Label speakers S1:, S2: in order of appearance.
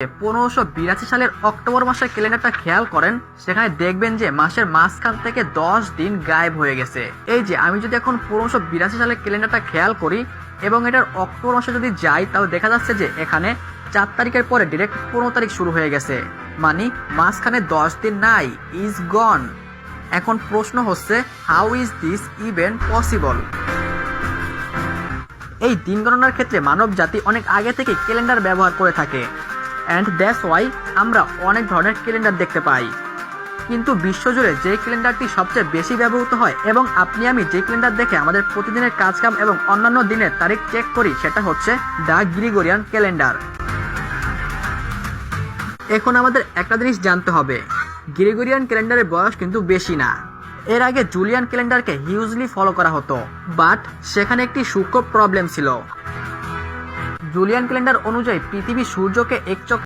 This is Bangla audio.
S1: 1582 সালের অক্টোবর মাসের ক্যালেন্ডারটা খেয়াল করেন, সেখানে দেখবেন যে মাসের মাঝখান থেকে 10 দিন গায়েব হয়ে গেছে। এই যে আমি যদি এখন 1582 সালের ক্যালেন্ডারটা খেয়াল করি এবং এটার অক্টোবর মাসে যদি যাই, তাহলে দেখা যাচ্ছে যে এখানে 4 তারিখের পরে ডিরেক্ট 15 তারিখ শুরু হয়ে গেছে, মানে মাঝখানে 10 দিন নাই, ইজ গন। এখন প্রশ্ন হচ্ছে, how is this even possible? এই দিন গণনার ক্ষেত্রে মানব জাতি অনেক আগে থেকে ক্যালেন্ডার ব্যবহার করে থাকে, অ্যান্ড দ্যাটস ওয়াই আমরা অনেক ধরনের ক্যালেন্ডার দেখতে পাই। কিন্তু বিশ্বজুড়ে যে ক্যালেন্ডারটি সবচেয়ে বেশি ব্যবহৃত হয় এবং আপনি আমি যে ক্যালেন্ডার দেখে আমাদের প্রতিদিনের কাজকাম এবং অন্যান্য দিনের তারিখ চেক করি, সেটা হচ্ছে দ্য গ্রিগোরিয়ান ক্যালেন্ডার। এখন আমাদের একটা জিনিস জানতে হবে, গ্রিগোরিয়ান ক্যালেন্ডারের বয়স কিন্তু বেশি না। এর আগে জুলিয়ান ক্যালেন্ডারকে হিউজলি ফলো করা হতো, বাট সেখানে একটি সূক্ষ্ম প্রবলেম ছিল। জুলিয়ান ক্যালেন্ডার অনুযায়ী পৃথিবী সূর্যকে এক চক্র